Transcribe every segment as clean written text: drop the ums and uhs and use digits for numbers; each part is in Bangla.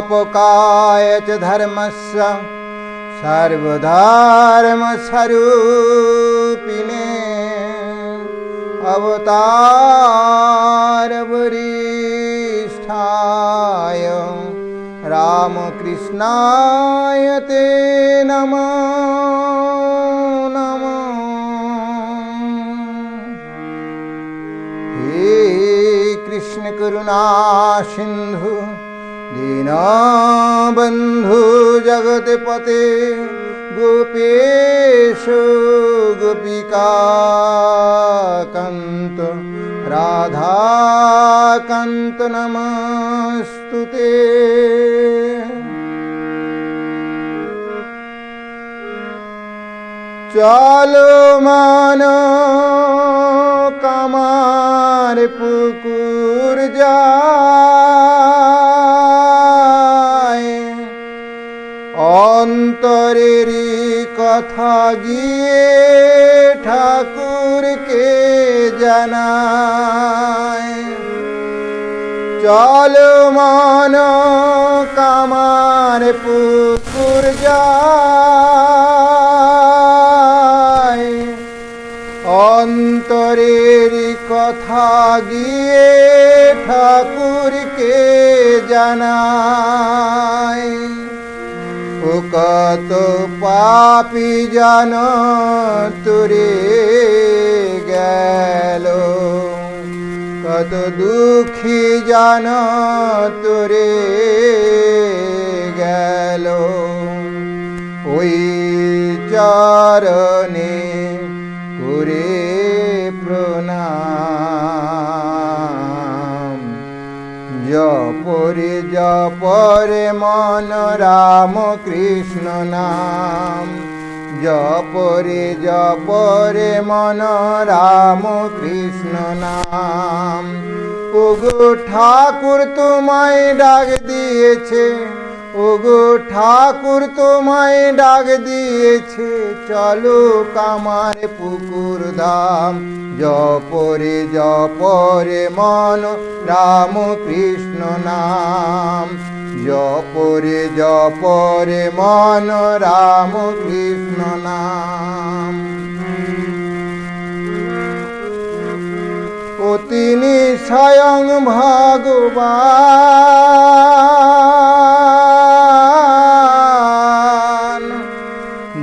संस्थापकाय च धर्मस्य सर्वधर्मस्वरूपिणे अवतारवरिष्ठाय रामकृष्णाय ते नमो नमः। हे कृष्ण करुणा सिंधु दीनबंधु जगतपते गोपेश गोपिकाकान्त राधाकान्त नमस्तुते। चलो मानो कामार पुकुर যায় অন্তরেরই কথা গিয়ে ঠাকুরকে জানায়। চলো মন কামার পুকুর যায় অন্তরেরই কথা গিয়ে ঠাকুরকে জানায়। ও কত পাপী জন তুরে গেল, কত দুঃখী জন তুরে গেল, ওই চরণে করে প্রণাম। জপরে জপরে মন রাম কৃষ্ণ নাম, জপরে জপরে মন রাম কৃষ্ণ নাম। ওগো ঠাকুর তোমায় ডাক দিয়েছে, ওগো ঠাকুর তোমায় ডাক দিয়েছে, চলো কামার পুকুর ধাম। জপরে জপরে মন রাম কৃষ্ণ নাম, জপরে জপরে মন রাম কৃষ্ণ নাম। ও তিনি স্বয়ং ভগবান,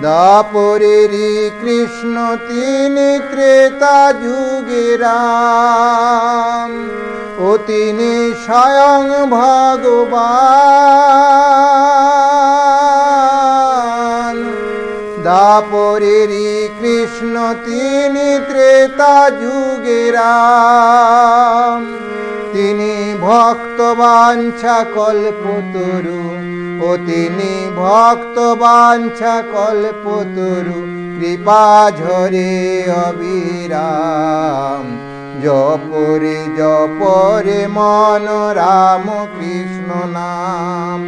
দাপরেরই কৃষ্ণ তিনি ত্রেতা যুগে রাম। ও তিনি স্বয়ং ভগবান, দাপরেরই কৃষ্ণ তিনি ত্রেতা যুগে রাম। তিনি ভক্ত বাঞ্ছা কল্পতরু, ও তিনি ভক্ত বাঞ্ছা কল্পতরু, কৃপা ঝরে অবিরাম। জপরে জপরে মন রাম কৃষ্ণ নাম,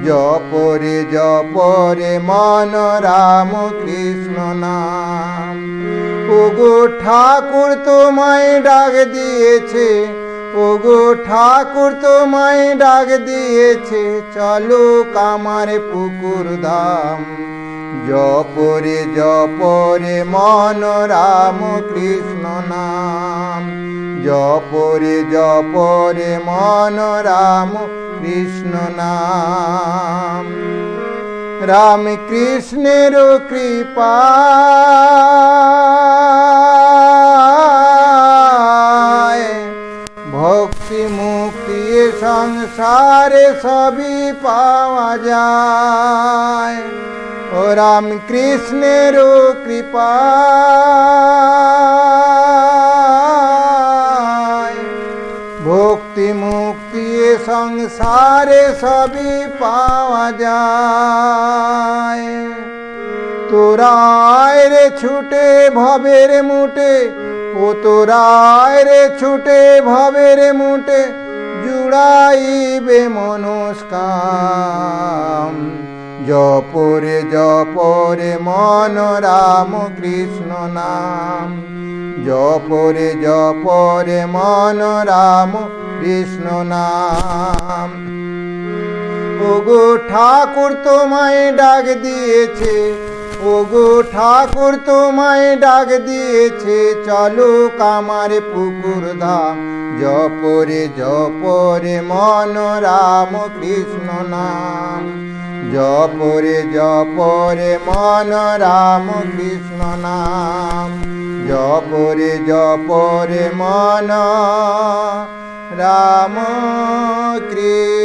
জপরে জপরে মন রাম কৃষ্ণ নাম। ওগো ঠাকুর তোমায় ডাক দিয়েছে, ওগো ঠাকুর তোমায় ডাক দিয়েছে, চলো কামার পুকুর ধাম। জপরে জপরে মন রাম কৃষ্ণ নাম, জপরে জপরে মন রাম কৃষ্ণ নাম। রাম কৃষ্ণের কৃপা ভক্তি মুক্তি সংসারে সবই পাওয়া যায়। ও রাম কৃষ্ণের কৃপা ভক্তি মুক্তি সংসারে সবই পাওয়া যায়। তোরায় রে ছুটে ভবের মুটে, ও তোরায় রে ছুটে ভবের মুটে, জুড়াইবে মনস্কাম। জপরে জপরে মন রাম কৃষ্ণ নাম, জপরে জপরে মন রাম কৃষ্ণ নাম। ও ওগো ঠাকুর তোমায় ডাক দিয়েছে, ওগো ঠাকুর তোমায় ডাক দিয়েছে, চলো কামার পুকুর ধাম। জপরে জপরে মন রাম কৃষ্ণ নাম, জপরে জপরে মন রাম কৃষ্ণ নাম, জপরে জপরে মন রাম কৃষ্ণ।